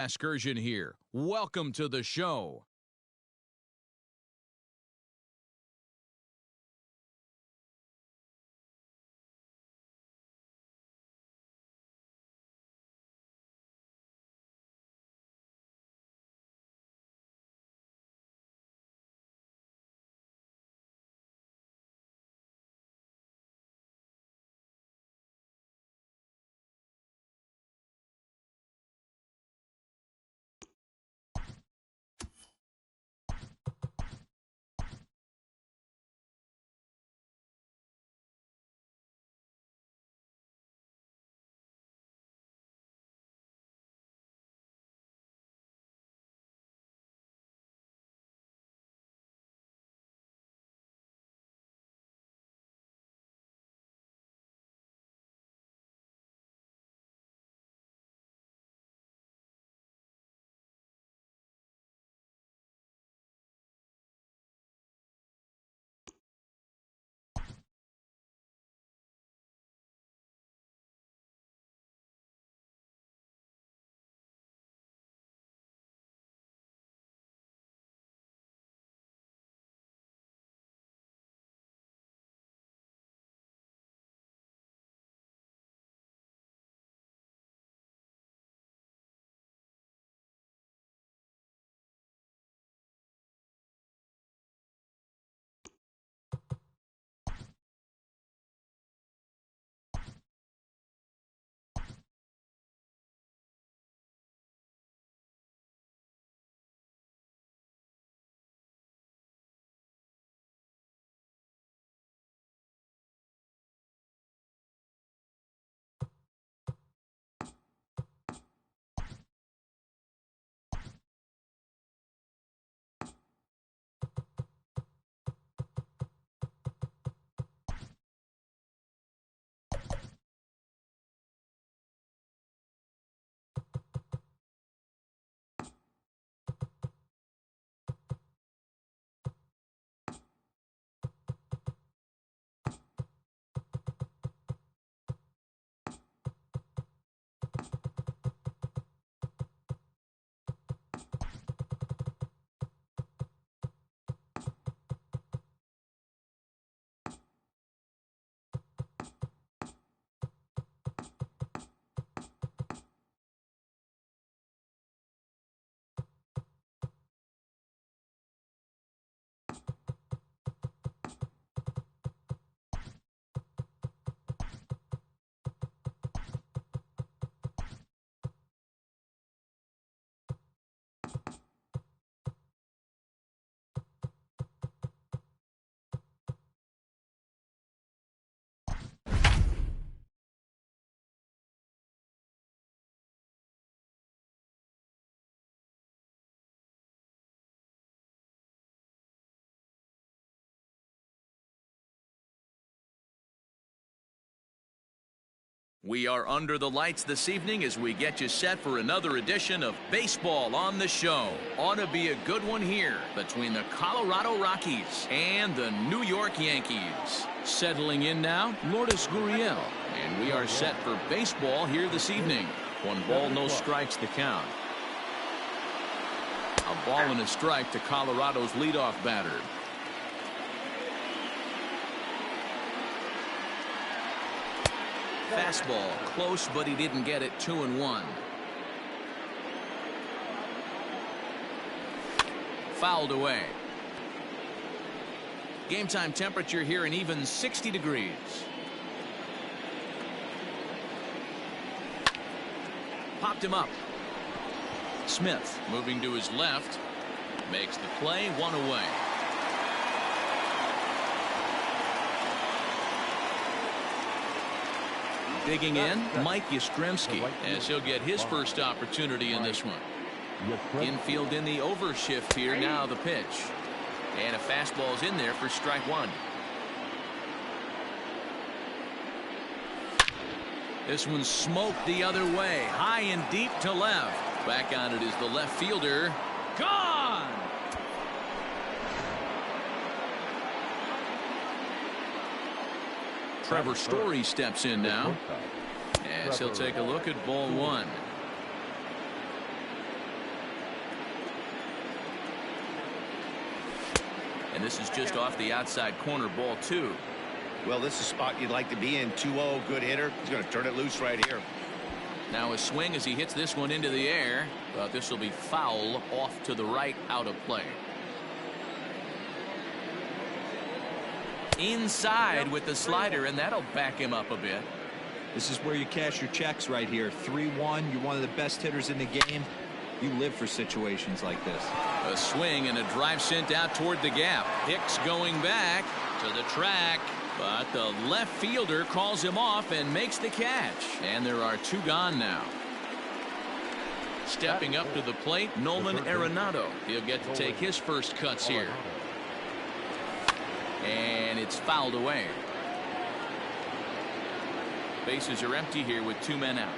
Excursion here. Welcome to the show. We are under the lights this evening as we get you set for another edition of Baseball on the Show. Ought to be a good one here between the Colorado Rockies and the New York Yankees. Settling in now, Lourdes Gurriel. And we are set for baseball here this evening. 1 ball, no strikes the count. A ball and a strike to Colorado's leadoff batter. Fastball close, but he didn't get it. 2-1. Fouled away. Game time temperature here an even 60 degrees. Popped him up. Smith moving to his left. Makes the play. 1 away. Digging in, Mike Yastrzemski, as he'll get his first opportunity in this one. Infield in the overshift here. Now the pitch. And a fastball's in there for strike 1. This one's smoked the other way. High and deep to left. Back on it is the left fielder. Gone! Trevor Story steps in now as he'll take a look at ball 1. And this is just off the outside corner, ball 2. Well, this is a spot you'd like to be in. 2-0, good hitter. He's going to turn it loose right here. Now a swing as he hits this one into the air. But this will be foul off to the right, out of play. Inside with the slider, and that'll back him up a bit. This is where you cash your checks right here. 3-1. You're one of the best hitters in the game. You live for situations like this. A swing and a drive sent out toward the gap. Hicks going back to the track, but the left fielder calls him off and makes the catch. And there are 2 gone now. Stepping up to the plate, Nolan Arenado. He'll get to take his first cuts here. And it's fouled away. Bases are empty here with 2 men out.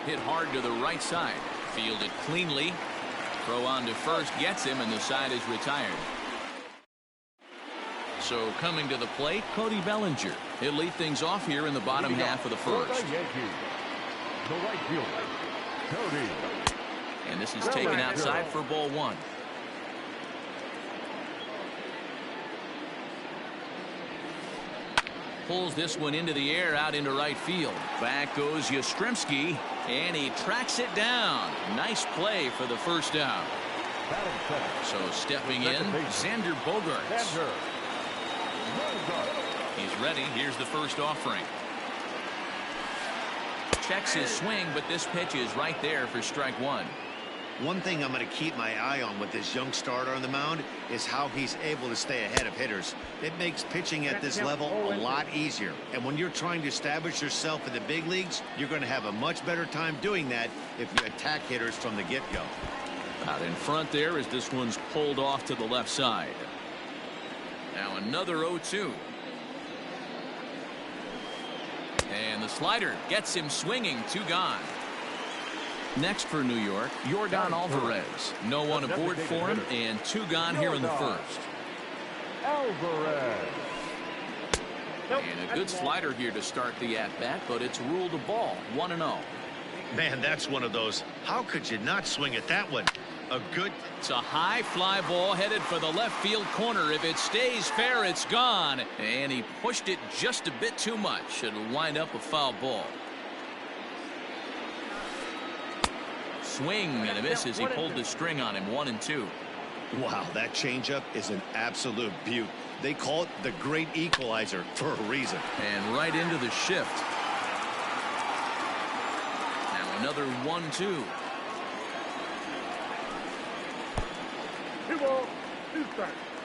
Hit hard to the right side. Fielded cleanly. Throw on to first gets him, and the side is retired. So coming to the plate, Cody Bellinger. He'll lead things off here in the bottom half of the first. The right fielder, Cody. And this is taken outside for ball 1. Pulls this one into the air out into right field. Back goes Yastrzemski, and he tracks it down. Nice play for the first out. So stepping in, Xander Bogaerts. He's ready. Here's the first offering. Checks his swing, but this pitch is right there for strike 1. One thing I'm going to keep my eye on with this young starter on the mound is how he's able to stay ahead of hitters. It makes pitching at this level a lot easier. And when you're trying to establish yourself in the big leagues, you're going to have a much better time doing that if you attack hitters from the get-go. Out in front there as this one's pulled off to the left side. Now another 0-2. And the slider gets him swinging. 2 gone. Next for New York, Yordan Alvarez. No one aboard for him, and 2 gone here in the first. Alvarez. And a good slider here to start the at-bat, but it's ruled a ball. 1-0. Man, that's one of those. How could you not swing at that one? It's a high fly ball headed for the left field corner. If it stays fair, it's gone. And he pushed it just a bit too much. It'll wind up a foul ball. Swing and a miss as he pulled the string on him. 1-2. Wow, that changeup is an absolute beaut. They call it the great equalizer for a reason. And right into the shift. Now another 1-2.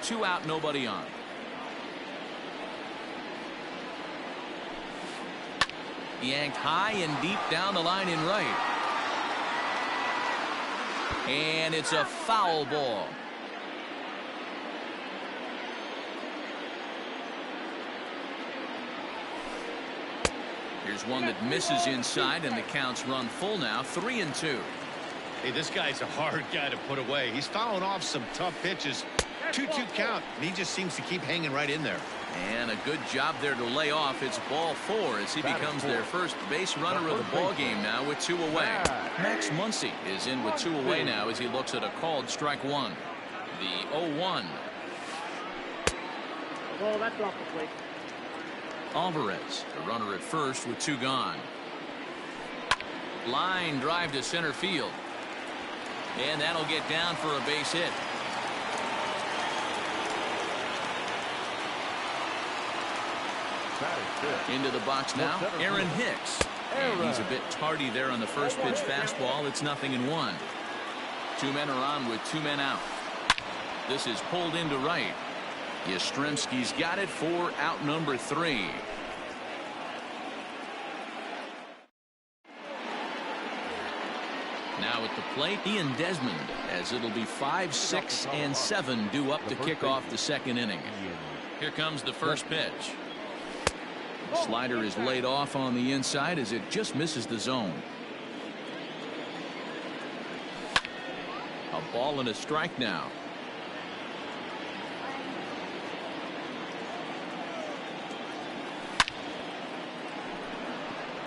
2 out, nobody on. Yanked high and deep down the line in right. And it's a foul ball. Here's one that misses inside, and the count's run full now. 3-2. Hey, this guy's a hard guy to put away. He's fouling off some tough pitches. 2-2 count, and he just seems to keep hanging right in there. And a good job there to lay off. It's ball 4 as he becomes their first base runner of the ball game now with 2 away. Max Muncy is in with 2 away now as he looks at a called strike 1. The 0-1. Well, that's off the plate. Alvarez, the runner at first with 2 gone. Line drive to center field. And that'll get down for a base hit. Into the box now, Aaron Hicks. And he's a bit tardy there on the first pitch fastball. It's 0-1. 2 men are on with 2 men out. This is pulled into right. Yastrzemski's got it for out number 3. Now at the plate, Ian Desmond, as it'll be 5, 6, and 7 due up to kick off the second inning. Here comes the first pitch. Slider is laid off on the inside as it just misses the zone. A ball and a strike now.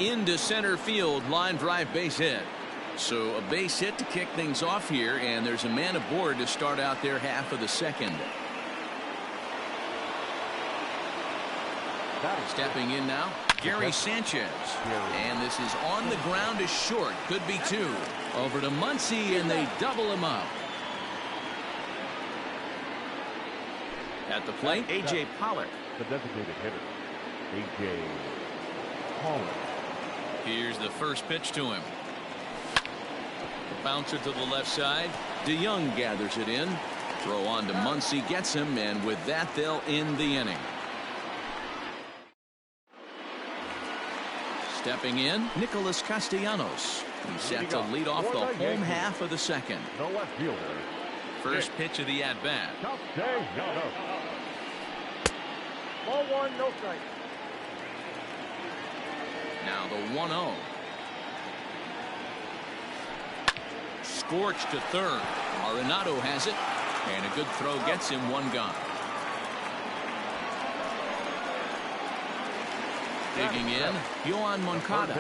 Into center field, line drive base hit. So a base hit to kick things off here, and there's a man aboard to start out their half of the second. Stepping in now, Gary Sanchez. And this is on the ground is short. Could be two. Over to Muncy, and they double him up. At the plate, A.J. Pollock. The designated hitter, A.J. Pollock. Here's the first pitch to him. The bouncer to the left side. DeYoung gathers it in. Throw on to Muncy, gets him, and with that, they'll end the inning. Stepping in, Nicholas Castellanos. He's set to lead off the home half of the second. The left fielder. First pitch of the at-bat. Castellanos. Ball one, no strike. Now the 1-0. Scorched to third. Arenado has it, and a good throw gets him one gone. Digging in, Yoan Moncada.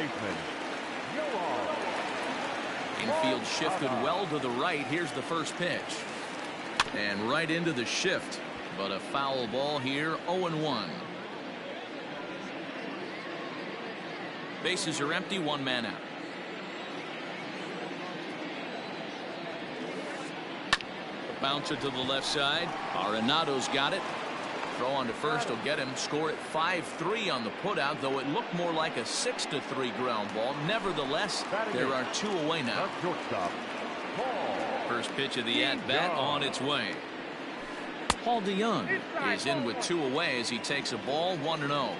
Infield shifted well to the right. Here's the first pitch. And right into the shift. But a foul ball here, 0-1. Bases are empty, one man out. Bouncer to the left side. Arenado's got it. Throw on to first will get him. Score at 5-3 on the putout, though it looked more like a 6-3 ground ball. Nevertheless, there are two away now. First pitch of the at-bat on its way. Paul DeYoung is in with two away as he takes a ball, 1-0.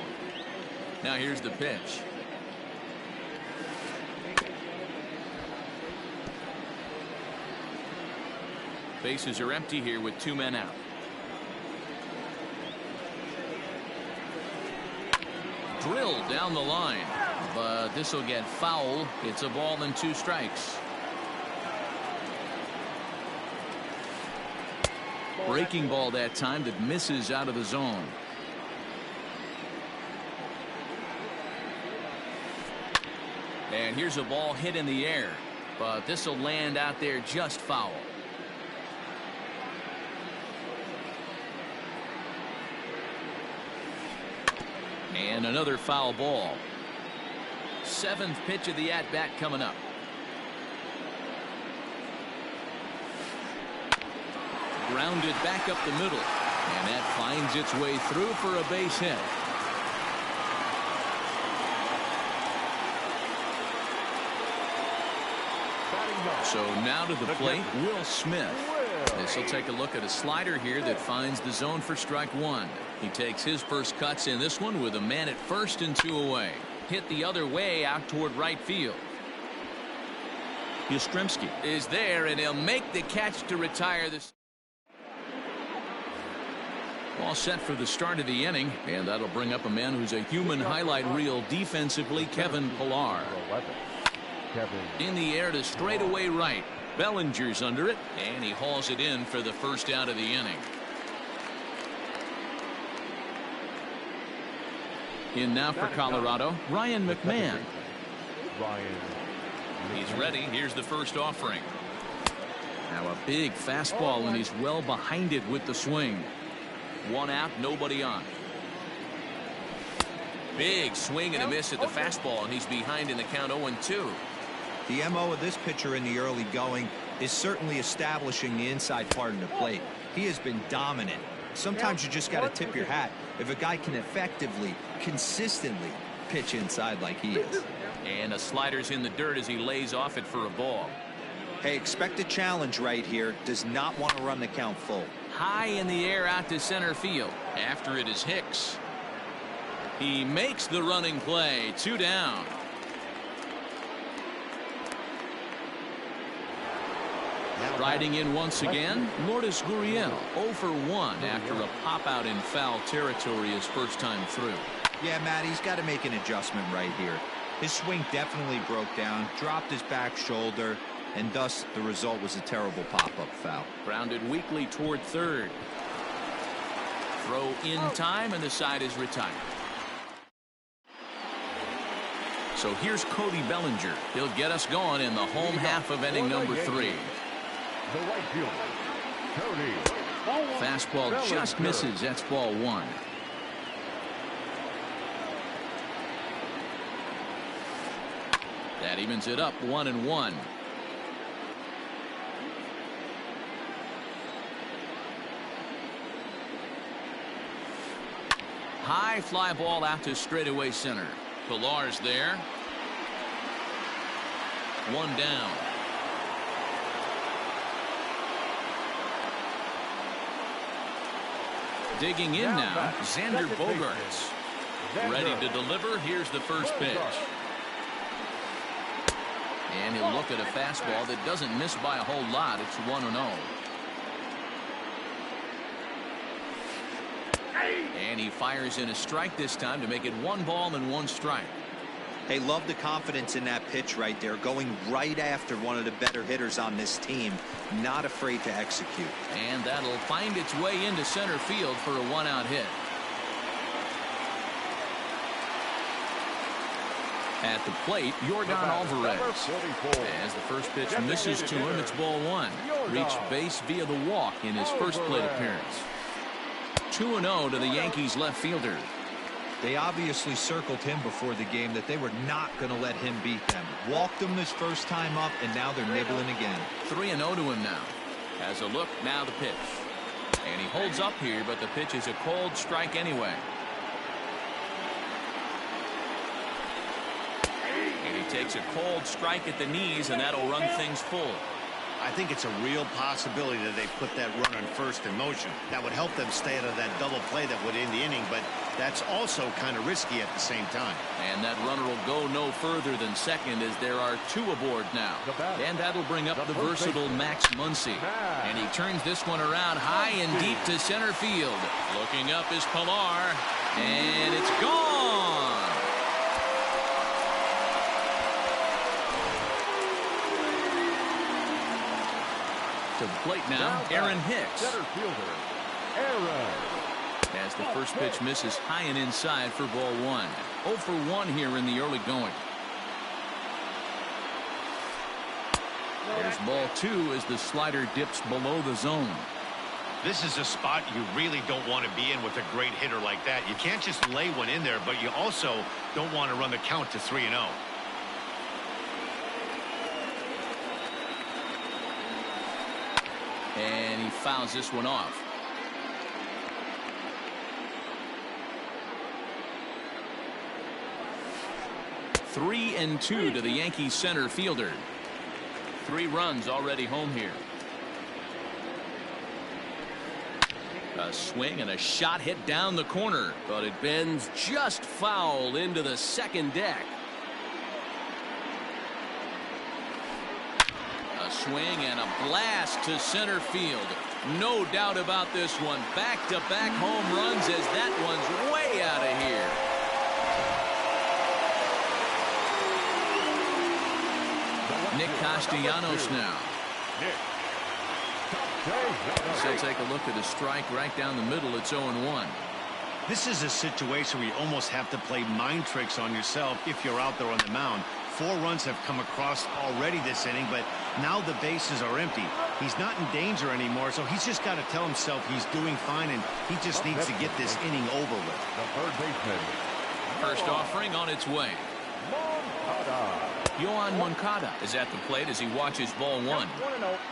Now here's the pitch. Bases are empty here with two men out. Drilled down the line, but this will get foul. It's a ball and two strikes. Breaking ball that time that misses out of the zone. And here's a ball hit in the air, but this will land out there just foul. And another foul ball. Seventh pitch of the at-bat coming up. Grounded back up the middle, and that finds its way through for a base hit. So now to the plate, Will Smith. This will take a look at a slider here that finds the zone for strike one. He takes his first cuts in this one with a man at first and two away. Hit the other way out toward right field. Yastrzemski is there, and he'll make the catch to retire this. All set for the start of the inning, and that'll bring up a man who's a human highlight reel defensively, Kevin Pillar. In the air to straightaway right. Bellinger's under it, and he hauls it in for the first out of the inning. In now for Colorado, Ryan McMahon. He's ready. Here's the first offering. Now a big fastball, and he's well behind it with the swing. One out, nobody on. Big swing and a miss at the fastball, and he's behind in the count 0-2. The MO of this pitcher in the early going is certainly establishing the inside part of the plate. He has been dominant. Sometimes you just got to tip your hat if a guy can effectively, consistently pitch inside like he is. And a slider's in the dirt as he lays off it for a ball. Hey, expect a challenge right here. Does not want to run the count full. High in the air out to center field. After it is Hicks. He makes the running play. Two down. Riding in once again, Lourdes Gurriel 0 for 1 after a pop-out in foul territory his first time through. Yeah, Matt, he's got to make an adjustment right here. His swing definitely broke down, dropped his back shoulder, and thus the result was a terrible pop-up foul. Grounded weakly toward third. Throw in time, and the side is retired. So here's Cody Bellinger. He'll get us going in the home half of inning number 3. The right fielder, Cody. Fastball just misses. That's ball 1. That evens it up 1-1. High fly ball out to straightaway center. Pilar's there. 1 down. Digging in now, Xander Bogaerts. Ready to deliver. Here's the first pitch. And he'll look at a fastball that doesn't miss by a whole lot. It's 1-0. And he fires in a strike this time to make it 1 ball and 1 strike. Hey, love the confidence in that pitch right there. Going right after one of the better hitters on this team. Not afraid to execute. And that'll find its way into center field for a 1-out hit. At the plate, Yordan Alvarez. As the first pitch misses to him, it's ball 1. Reached base via the walk in his first plate appearance. 2-0 to the Yankees left fielder. They obviously circled him before the game that they were not going to let him beat them. Walked him his first time up, and now they're nibbling again. 3-0 to him now. Has a look, now the pitch. And he holds up here, but the pitch is a cold strike anyway. And he takes a cold strike at the knees, and that'll run things full. I think it's a real possibility that they put that runner on first in motion. That would help them stay out of that double play that would end the inning, but that's also kind of risky at the same time. And that runner will go no further than second as there are 2 aboard now. And that'll bring up the versatile Max Muncy. And he turns this one around high and deep to center field. Looking up is Pilar, and it's gone. To the plate now, Aaron Hicks. Center fielder, Aaron. As the first pitch misses high and inside for ball 1. 0 for 1 here in the early going. There's ball 2 as the slider dips below the zone. This is a spot you really don't want to be in with a great hitter like that. You can't just lay one in there, but you also don't want to run the count to 3-0. And he fouls this one off. Three and 2 to the Yankees center fielder. 3 runs already home here. A swing and a shot hit down the corner, but it bends just foul into the second deck. A swing and a blast to center field. No doubt about this one. Back-to-back home runs as that one's way out of here. Nick Castellanos now. So take a look at the strike right down the middle. It's 0-1. This is a situation where you almost have to play mind tricks on yourself if you're out there on the mound. 4 runs have come across already this inning, but now the bases are empty. He's not in danger anymore, so he's just got to tell himself he's doing fine, and he just needs to get this inning over with. The third baseman. First offering on its way. Yoan Moncada is at the plate as he watches ball 1.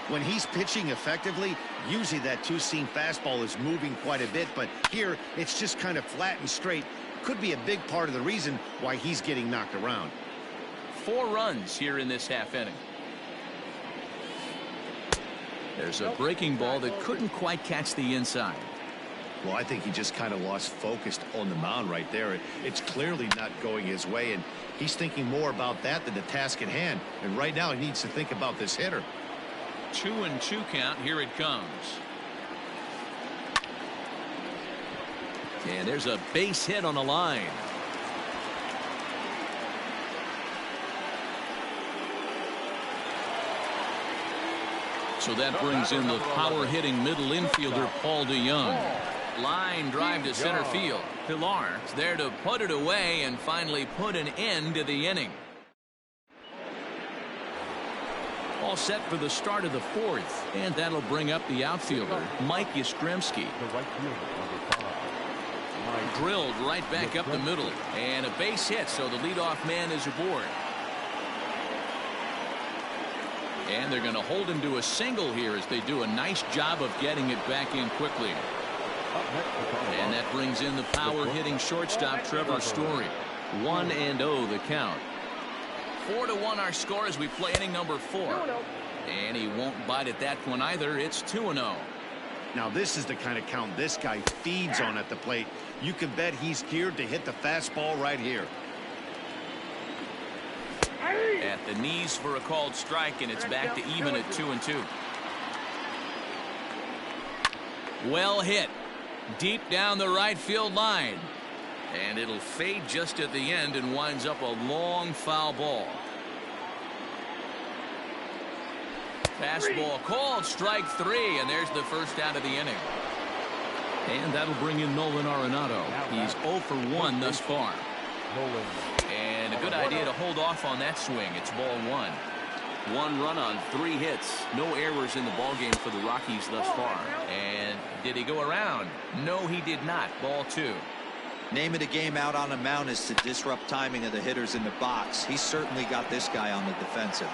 When he's pitching effectively, usually that 2-seam fastball is moving quite a bit, but here it's just kind of flat and straight. Could be a big part of the reason why he's getting knocked around. 4 runs here in this half inning. There's a breaking ball that couldn't quite catch the inside. Well, I think he just kind of lost focus on the mound right there. It's clearly not going his way, and he's thinking more about that than the task at hand. And right now he needs to think about this hitter. 2-2 count. Here it comes. And there's a base hit on the line. So that brings in the power-hitting middle infielder Paul DeJong. Line drive to center field. Pilar is there to put it away and finally put an end to the inning. All set for the start of the fourth, and that'll bring up the outfielder, Mike Yastrzemski. The right fielder, number 5. Drilled right back up the middle, and a base hit, so the leadoff man is aboard. And they're going to hold him to a single here as they do a nice job of getting it back in quickly. And that brings in the power-hitting shortstop, Trevor Story. 1-0 the count. 4-1 our score as we play inning number 4. And he won't bite at that one either. It's 2-0. Now this is the kind of count this guy feeds on at the plate. You can bet he's geared to hit the fastball right here. At the knees for a called strike, and it's back to even at 2-2. Well hit. Deep down the right field line. And it'll fade just at the end and winds up a long foul ball. Fastball called, strike 3, and there's the first out of the inning. And that'll bring in Nolan Arenado. He's 0 for 1 thus far. And a good idea to hold off on that swing. It's ball 1. 1 run on 3 hits. No errors in the ballgame for the Rockies thus far. And did he go around? No, he did not. Ball 2. Name of the game out on the mound is to disrupt timing of the hitters in the box. He's certainly got this guy on the defensive.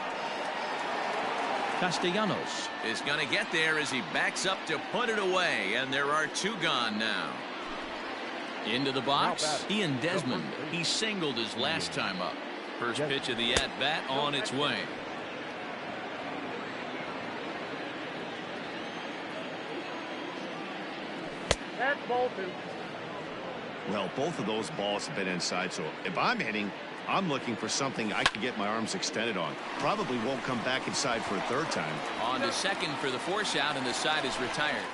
Castellanos is going to get there as he backs up to put it away, and there are 2 gone now. Into the box, Ian Desmond. He singled his last time up. First pitch of the at-bat on its way. That's ball 2. Well, both of those balls have been inside, so if I'm hitting, I'm looking for something I can get my arms extended on. Probably won't come back inside for a 3rd time. On to second for the force out, and the side is retired.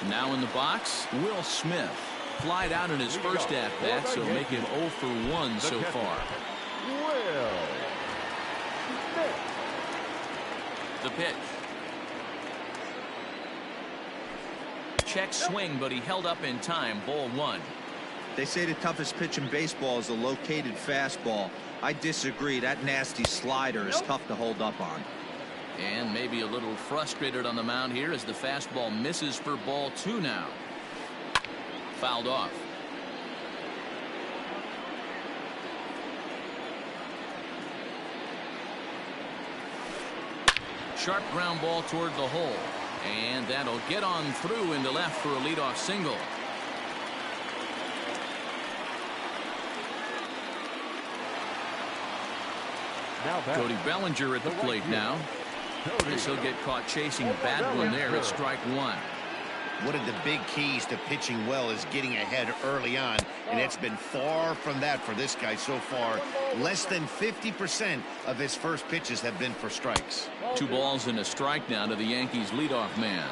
Now in the box, Will Smith. Flied out in his first at-bat, so make him 0 for 1 so far. Will Smith. The pitch. Check swing, but he held up in time. Ball 1. They say the toughest pitch in baseball is a located fastball. I disagree. That nasty slider is tough to hold up on. And maybe a little frustrated on the mound here as the fastball misses for ball 2 now. Fouled off. Sharp ground ball toward the hole. And that'll get on through into left for a leadoff single. Cody Bellinger at the plate now. Guess he'll get caught chasing a bad one there at strike 1. One of the big keys to pitching well is getting ahead early on, and it's been far from that for this guy so far. Less than 50% of his first pitches have been for strikes. 2 balls and a strike now to the Yankees leadoff man.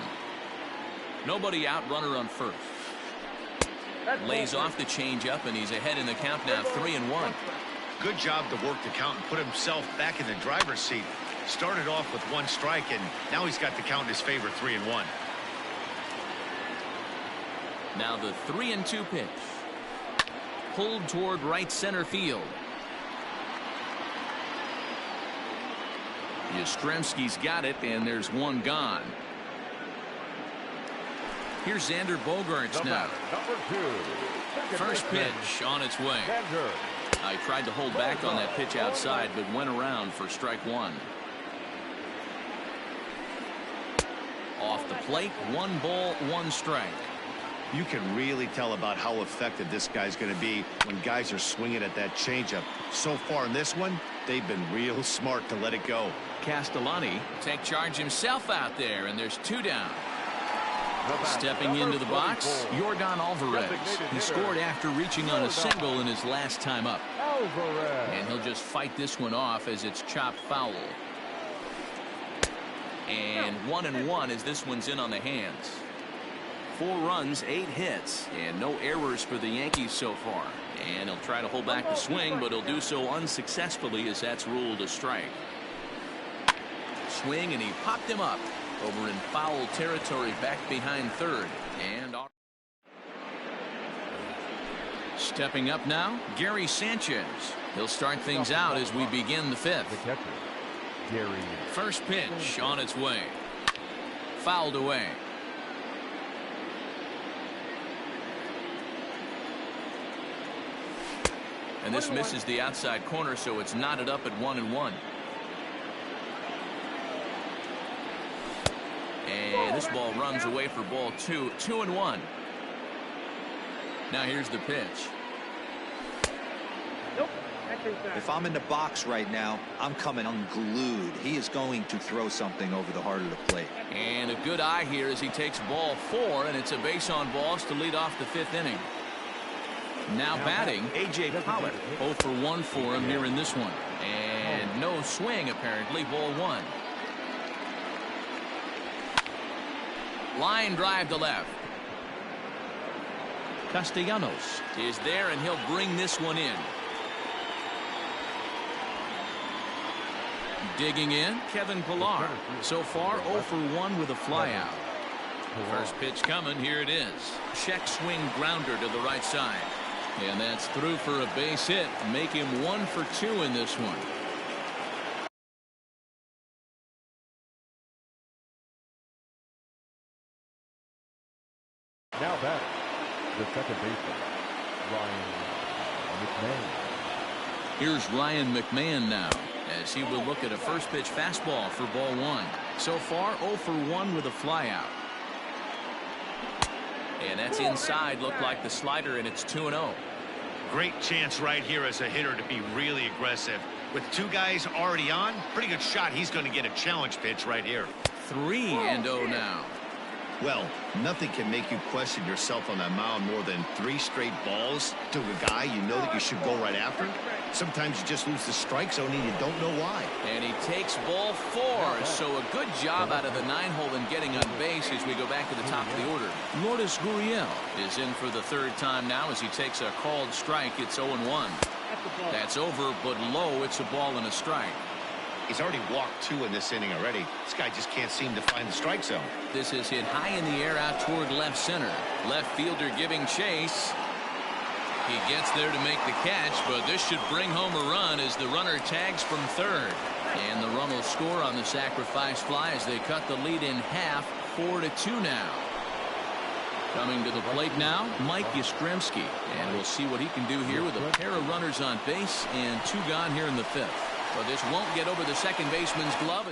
Nobody out, runner on first. Lays off the changeup, and he's ahead in the count now, 3-1. Good job to work the count and put himself back in the driver's seat. Started off with 1 strike, and now he's got the count in his favor, 3-1. Now the 3-2 pitch. Pulled toward right center field. Yastrzemski's got it, and there's 1 gone. Here's Xander Bogaerts now. First pitch on its way. I tried to hold back on that pitch outside, but went around for strike 1. Off the plate, 1 ball, 1 strike. You can really tell about how effective this guy's going to be when guys are swinging at that changeup. So far in this one, they've been real smart to let it go. Castellani take charge himself out there, and there's 2 down. Stepping into the box, Yordan Alvarez. He scored after reaching on a single in his last time up. And he'll just fight this one off as it's chopped foul. And 1-1 as this one's in on the hands. 4 runs, 8 hits, and no errors for the Yankees so far. And he'll try to hold back the swing, but he'll do so unsuccessfully as that's ruled a strike. Swing, and he popped him up over in foul territory back behind third. And Stepping up now, Gary Sanchez. He'll start things out as we begin the fifth. The catcher, Gary. First pitch on its way. Fouled away. And this misses the outside corner, so it's knotted up at 1-1. And this ball runs away for ball 2. 2-1. Now here's the pitch. If I'm in the box right now, I'm coming unglued. He is going to throw something over the heart of the plate. And a good eye here as he takes ball 4, and it's a base on balls to lead off the 5th inning. Now batting, A.J. Pollock. 0 for 1 for him here in this one. And no swing, apparently, ball 1. Line drive to left. Castellanos is there, and he'll bring this one in. Digging in, Kevin Pillar. So far, 0 for 1 with a flyout. First pitch coming, here it is. Check swing grounder to the right side. And that's through for a base hit. Make him 1 for 2 in this one. Now batting, the second baseman, Ryan McMahon. Here's Ryan McMahon now, as he will look at a first pitch fastball for ball 1. So far, 0 for 1 with a flyout. And that's inside, looked like the slider, and it's 2-0. Great chance right here as a hitter to be really aggressive. With 2 guys already on, pretty good shot. He's going to get a challenge pitch right here. 3-0 now. Well, nothing can make you question yourself on that mound more than 3 straight balls to a guy you know that you should go right after. Sometimes you just lose the strike zone and you don't know why. And he takes ball 4, so a good job out of the 9-hole in getting on base as we go back to the top of the order. Lourdes Gurriel is in for the 3rd time now as he takes a called strike. It's 0-1. That's over, but low. It's a ball and a strike. He's already walked 2 in this inning already. This guy just can't seem to find the strike zone. This is hit high in the air out toward left center. Left fielder giving chase. He gets there to make the catch, but this should bring home a run as the runner tags from 3rd. And the run will score on the sacrifice fly as they cut the lead in half, 4-2 now. Coming to the plate now, Mike Yastrzemski. And we'll see what he can do here with a pair of runners on base and 2 gone here in the 5th. But this won't get over the second baseman's glove.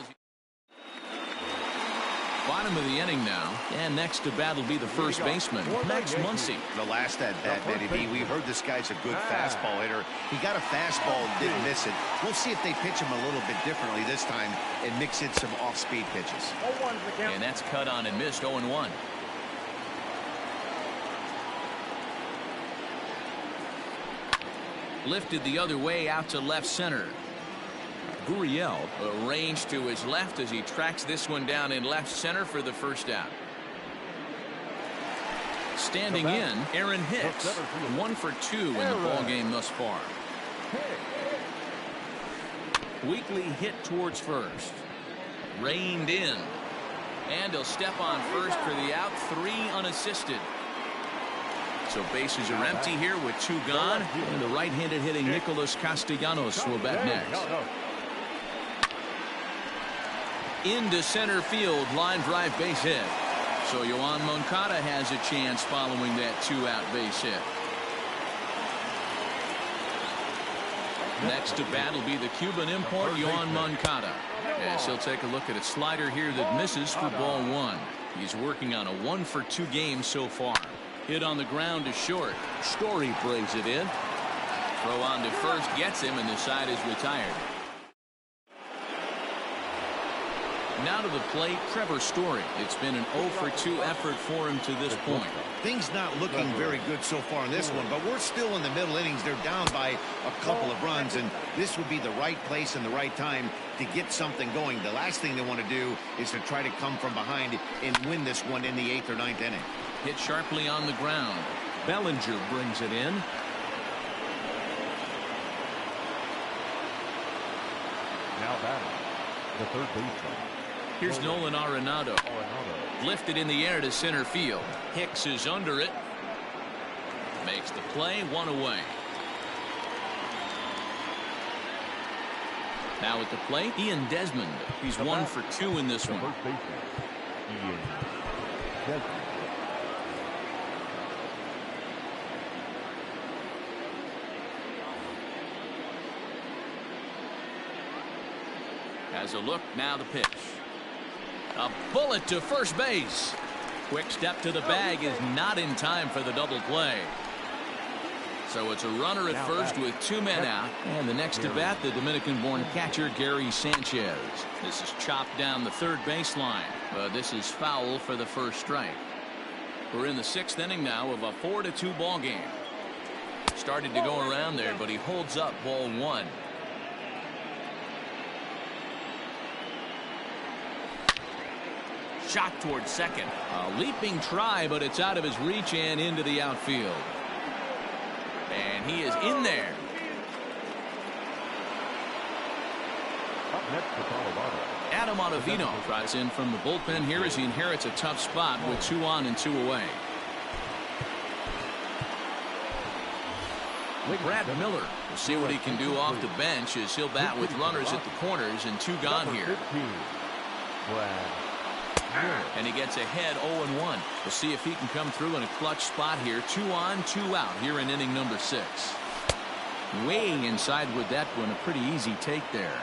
Bottom of the inning now, and next to bat will be the first baseman, Max Muncy. The last at bat, Matty B, we heard this guy's a good fastball hitter. He got a fastball and didn't miss it. We'll see if they pitch him a little bit differently this time and mix in some off-speed pitches. And that's cut on and missed, 0-1. Lifted the other way out to left center. Gurriel arranged to his left as he tracks this one down in left center for the first out. Standing in, Aaron Hicks, 1 for 2 in the ball game thus far. Weekly hit towards first. Reined in. And he'll step on first for the out, 3 unassisted. So bases are empty here with 2 gone. And the right-handed hitting Nicholas Castellanos will bat next. Into center field, line drive base hit. So Yoan Moncada has a chance following that 2-out base hit. Next to bat will be the Cuban import, Yoan Moncada. As he'll take a look at a slider here that misses for ball 1. He's working on a 1 for 2 game so far. Hit on the ground to short. Story brings it in. Throw on to first gets him, and the side is retired. Now to the plate, Trevor Story. It's been an 0 for 2 effort for him to this point. Things not looking very good so far in this one, but we're still in the middle innings. They're down by a couple of runs, and this would be the right place and the right time to get something going. The last thing they want to do is to try to come from behind and win this one in the 8th or 9th inning. Hit sharply on the ground. Bellinger brings it in. Now batting, the 3rd baseman. Here's Nolan Arenado. Lifted in the air to center field. Hicks is under it. Makes the play, 1 away. Now at the plate, Ian Desmond. He's 1 for 2 in this one. First baseman, Ian Desmond. Has a look, now the pitch. A bullet to first base. Quick step to the bag is not in time for the double play. So it's a runner at first with 2 men out. And the next to bat, the Dominican-born catcher Gary Sanchez. This is chopped down the third baseline. But this is foul for the first strike. We're in the 6th inning now of a 4-2 ball game. Started to go around there, but he holds up ball 1. Shot towards second. A leaping try, but it's out of his reach and into the outfield. And he is in there. Up next for Colorado, Adam Ottavino trots in from the bullpen here as he inherits a tough spot with 2 on and 2 away. Brad Miller will see what he can do off the bench as he'll bat with runners at the corners and 2 gone number here. 15, Brad Miller. And he gets ahead 0-1. We'll see if he can come through in a clutch spot here. 2 on, 2 out here in inning number 6. Way inside with that one. A pretty easy take there.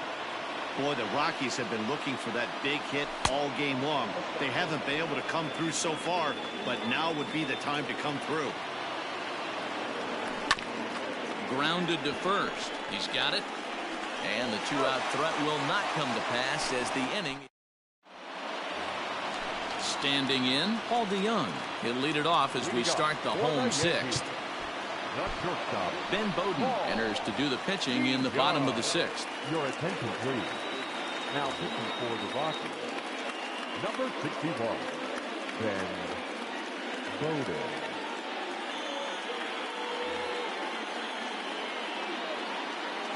Boy, the Rockies have been looking for that big hit all game long. They haven't been able to come through so far, but now would be the time to come through. Grounded to first. He's got it. And the 2-out threat will not come to pass as the inning. Standing in, Paul DeYoung. He'll lead it off as we start the home 6th. Not shortstop. Ben Bowden enters to do the pitching in the bottom of the 6th. Your attention, please. Now pitching for the Rockies, number 61, Ben Bowden.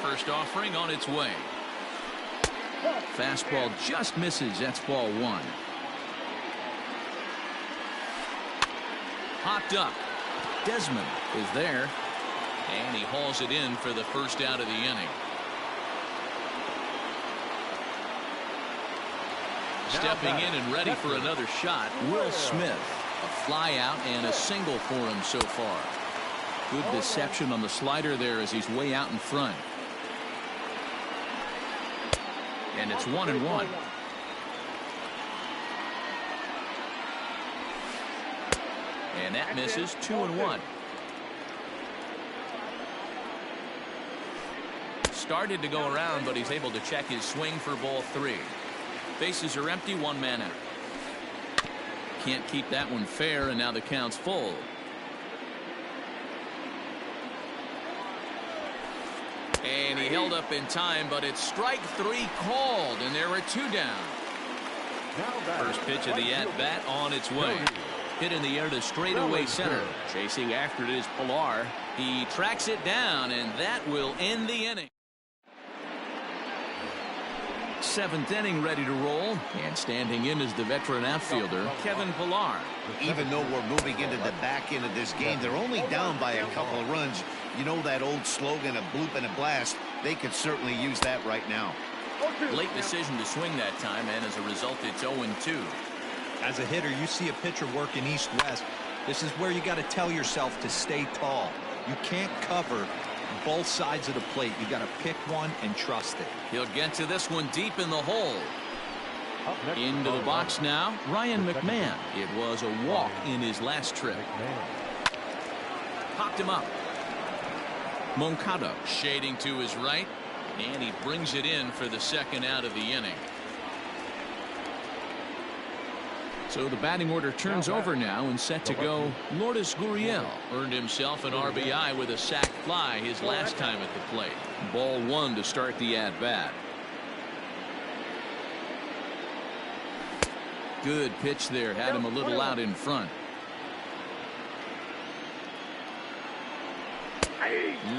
First offering on its way. Fastball just misses. That's ball 1. Hopped up. Desmond is there. And he hauls it in for the first out of the inning. Stepping in and ready for another shot, Will Smith. A fly out and a single for him so far. Good deception on the slider there as he's way out in front. And it's 1-1. And that misses. 2-1. Started to go around, but he's able to check his swing for ball 3. Bases are empty, 1 man out. Can't keep that one fair, and now the count's full. And he held up in time, but it's strike 3 called, and there are 2 down. First pitch of the at-bat on its way. Hit in the air to straightaway center. Chasing after it is Pilar. He tracks it down, and that will end the inning. 7th inning ready to roll, and standing in is the veteran outfielder Kevin Pilar. Even though we're moving into the back end of this game, they're only down by a couple of runs. You know that old slogan, a bloop and a blast. They could certainly use that right now. Late decision to swing that time, and as a result it's 0-2. As a hitter, you see a pitcher working east-west. This is where you got to tell yourself to stay tall. You can't cover both sides of the plate. You got to pick one and trust it. He'll get to this one deep in the hole. Into the box now, Ryan McMahon. It was a walk in his last trip. Popped him up. Moncada shading to his right, and he brings it in for the second out of the inning. So the batting order turns over now and set to go. Lourdes Gurriel earned himself an RBI with a sac fly his last time at the plate. Ball 1 to start the at-bat. Good pitch there. Had him a little out in front.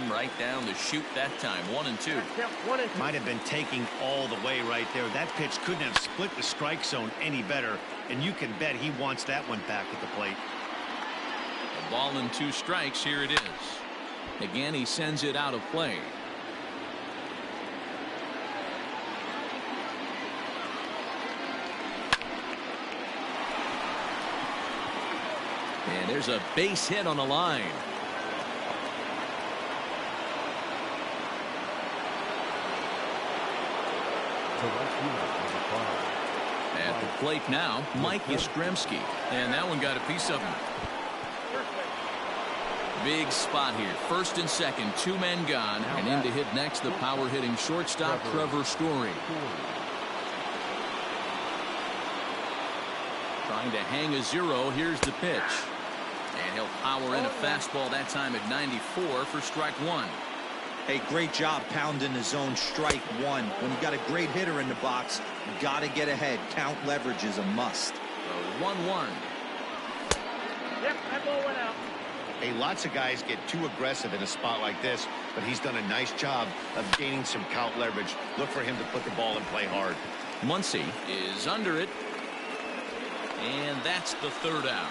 Right down the chute that time. 1-2. Might have been taking all the way right there. That pitch couldn't have split the strike zone any better. And you can bet he wants that one back at the plate. Ball and 2 strikes. Here it is. Again, he sends it out of play. And there's a base hit on the line. At the plate now, Mike Yastrzemski. And that one got a piece of him. Big spot here. First and second, 2 men gone. And in to hit next, the power hitting shortstop, Trevor Story. Trying to hang a 0. Here's the pitch. And he'll power in a fastball that time at 94 for strike 1. Hey, great job pounding the zone strike 1. When you got a great hitter in the box, you got to get ahead. Count leverage is a must. 1-1. Yep, that ball went out. Hey, lots of guys get too aggressive in a spot like this, but he's done a nice job of gaining some count leverage. Look for him to put the ball in play hard. Muncy is under it. And that's the 3rd out.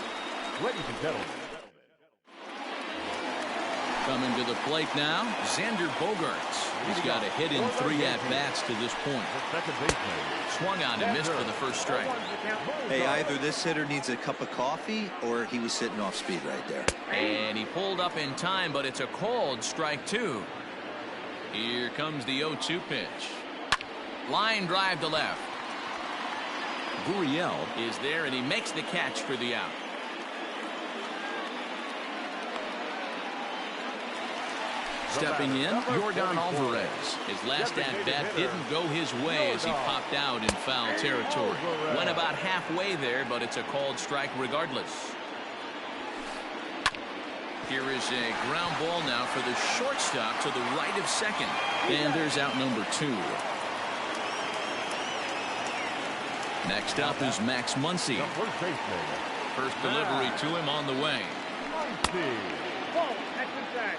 Ladies and gentlemen. Coming to the plate now, Xander Bogaerts. He's got a hit in 3 at-bats to this point. Swung on and missed for the first strike. Hey, either this hitter needs a cup of coffee or he was sitting off speed right there. And he pulled up in time, but it's a called strike 2. Here comes the 0-2 pitch. Line drive to left. Gurriel is there, and he makes the catch for the out. Stepping in, Yordan Alvarez. His last at-bat didn't go his way as he popped out in foul territory. Went about halfway there, but it's a called strike regardless. Here is a ground ball now for the shortstop to the right of second. And there's out number 2. Next up is Max Muncy. First delivery to him on the way. Ball, extra tag.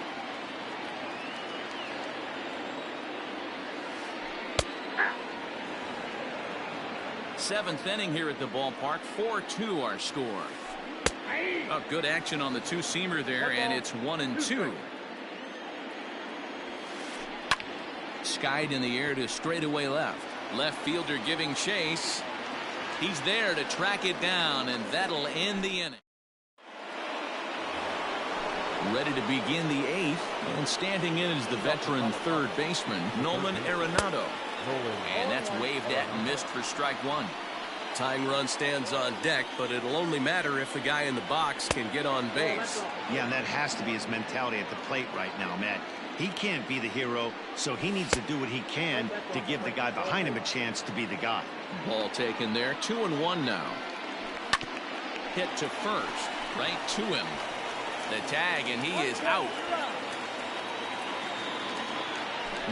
7th inning here at the ballpark. 4-2 our score. Oh, good action on the 2-seamer there, and it's 1-2. Skied in the air to straightaway left. Left fielder giving chase. He's there to track it down, and that'll end the inning. Ready to begin the 8th, and standing in is the veteran 3rd baseman, Nolan Arenado. And that's waved at and missed for strike 1. Tying run stands on deck, but it'll only matter if the guy in the box can get on base. Yeah, and that has to be his mentality at the plate right now, Matt. He can't be the hero, so he needs to do what he can to give the guy behind him a chance to be the guy. Ball taken there. 2-1 now. Hit to first. Right to him. The tag, and he is out.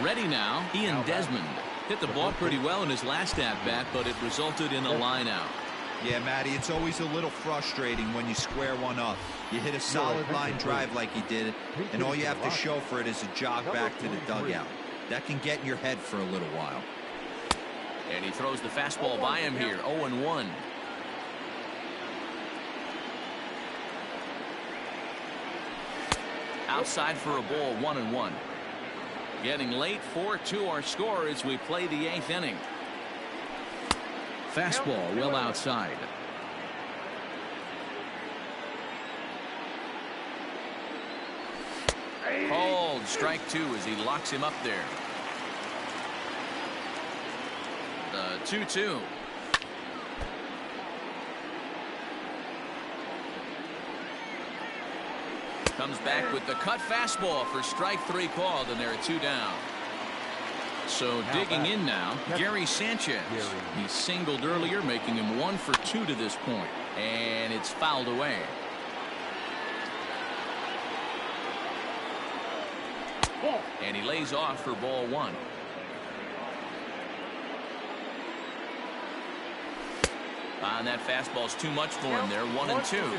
Ready now, Ian Desmond. Hit the ball pretty well in his last at-bat, but it resulted in a line out. Yeah, Matty, it's always a little frustrating when you square one up. You hit a solid line drive like he did, and all you have to show for it is a jog back to the dugout. That can get in your head for a little while. And he throws the fastball by him here. 0-1. Outside for a ball. 1-1. Getting late. 4-2 our score as we play the 8th inning. Fastball well outside. Called strike 2 as he locks him up there. The 2-2. Comes back with the cut fastball for strike 3 called, and there are 2 down. So digging in now, Gary Sanchez. He singled earlier, making him 1 for 2 to this point, and it's fouled away. And he lays off for ball 1. And that fastball's too much for him there. 1-2.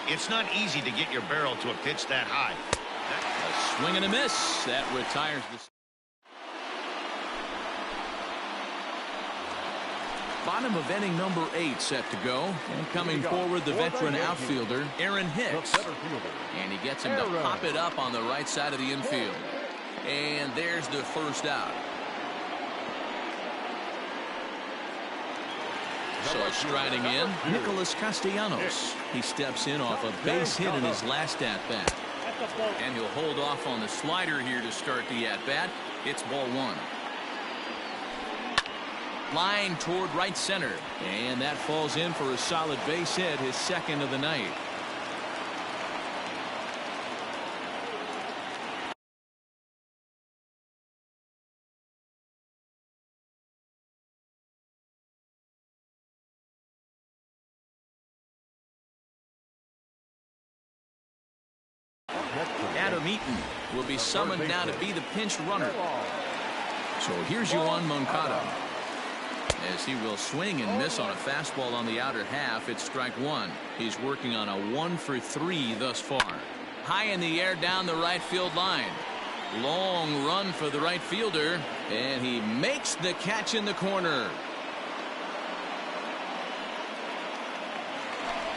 It's not easy to get your barrel to a pitch that high. A swing and a miss. That retires the Bottom of inning number 8 set to go. And coming forward, the veteran outfielder, Aaron Hicks. And he gets him to pop it up on the right side of the infield. And there's the first out. So striding in, Nicholas Castellanos. He steps in off a base hit in his last at-bat. And he'll hold off on the slider here to start the at-bat. It's ball 1. Line toward right center. And that falls in for a solid base hit, his second of the night. Adam Eaton will be summoned now to be the pinch runner. So here's Yoan Moncada. As he will swing and miss on a fastball on the outer half. It's strike 1. He's working on a 1-for-3 thus far. High in the air down the right field line. Long run for the right fielder. And he makes the catch in the corner.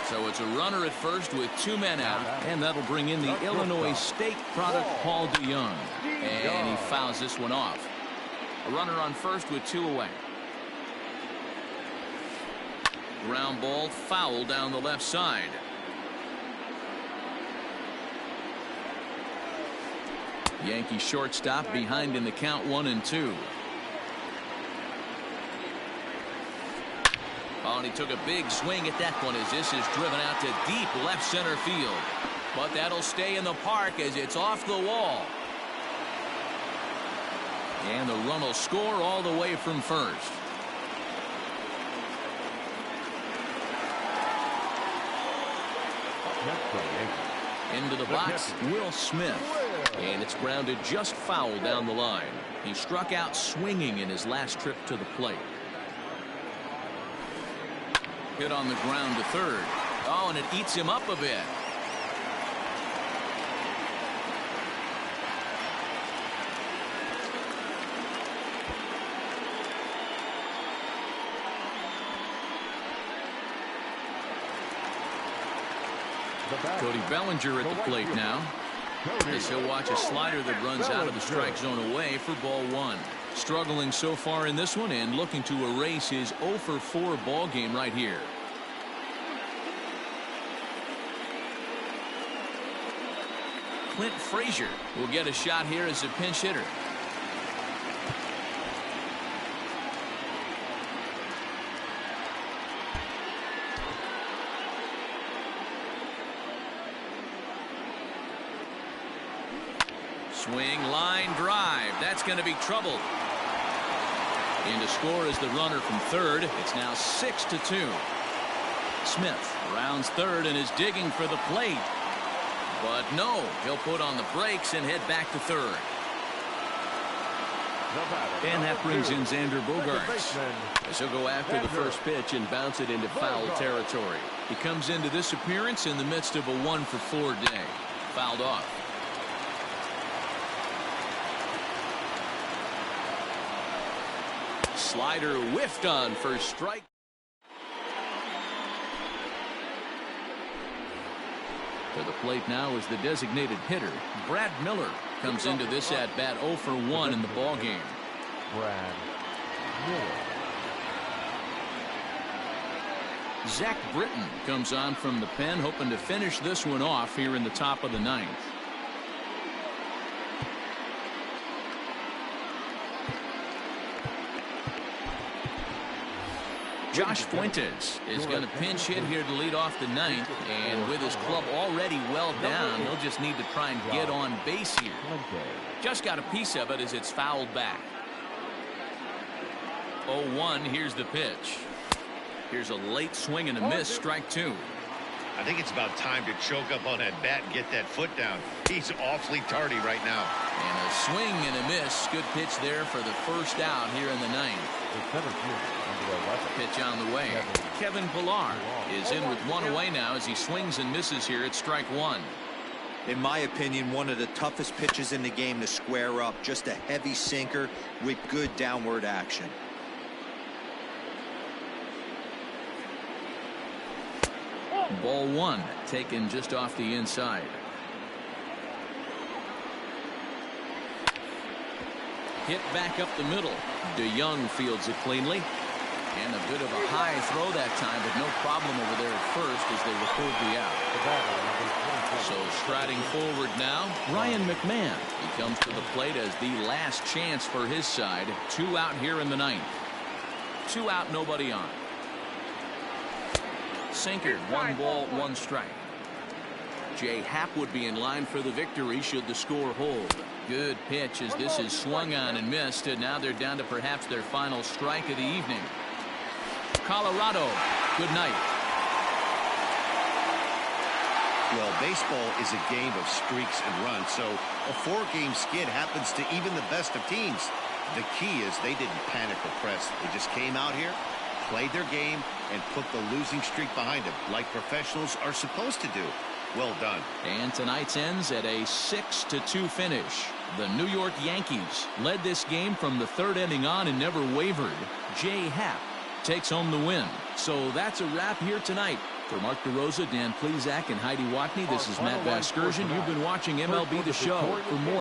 So it's a runner at first with 2 men out. And that'll bring in the Illinois State product, Paul DeYoung. And he fouls this one off. A runner on first with 2 away. Ground ball foul down the left side. Yankee shortstop behind in the count 1-2. Oh, and he took a big swing at that one as this is driven out to deep left center field. But that'll stay in the park as it's off the wall. And the run will score all the way from first. Into the box, Will Smith. And it's grounded just foul down the line. He struck out swinging in his last trip to the plate. Hit on the ground to third. Oh, and it eats him up a bit. Cody Bellinger at the plate now. As he'll watch a slider that runs out of the strike zone away for ball 1. Struggling so far in this one and looking to erase his 0-for-4 ball game right here. Clint Frazier will get a shot here as a pinch hitter. Swing, line drive. That's going to be trouble. In to score is the runner from third. It's now 6-2. Smith rounds third and is digging for the plate. But no, he'll put on the brakes and head back to third. And that brings in Xander Bogaerts. As he'll go after the first pitch and bounce it into foul territory. He comes into this appearance in the midst of a 1-for-4 day. Fouled off. Slider whiffed on for strike. To the plate now is the designated hitter. Brad Miller comes into this at bat 0-for-1 in the ball game. Brad Miller. Zach Britton comes on from the pen, hoping to finish this one off here in the top of the 9th. Josh Fuentes is going to pinch hit here to lead off the 9th, and with his club already well down, he'll just need to try and get on base here. Just got a piece of it as it's fouled back. 0-1, here's the pitch. Here's a late swing and a miss, strike 2. I think it's about time to choke up on that bat and get that foot down. He's awfully tardy right now. And a swing and a miss. Good pitch there for the first out here in the 9th. Pitch on the way. Kevin Pillar is in with 1 away now as he swings and misses here at strike 1. In my opinion, one of the toughest pitches in the game to square up. Just a heavy sinker with good downward action. Ball one, taken just off the inside. Hit back up the middle. DeYoung fields it cleanly. And a bit of a high throw that time, but no problem over there at first as they record the out. So striding forward now, Ryan McMahon. He comes to the plate as the last chance for his side. 2 out here in the ninth. 2 out, nobody on. Sinker, 1 ball, 1 strike. Jay Happ would be in line for the victory should the score hold. Good pitch as this is swung on and missed, and now they're down to perhaps their final strike of the evening. Colorado, good night. Well, baseball is a game of streaks and runs, so a 4-game skid happens to even the best of teams. The key is they didn't panic or press. They just came out here, played their game, and put the losing streak behind them, like professionals are supposed to do. Well done. And tonight's ends at a 6-2 finish. The New York Yankees led this game from the 3rd inning on and never wavered. Jay Happ takes home the win. So that's a wrap here tonight. For Mark DeRosa, Dan Plesac, and Heidi Watney, this is Matt Vasgersian. You've been watching MLB The Show. For more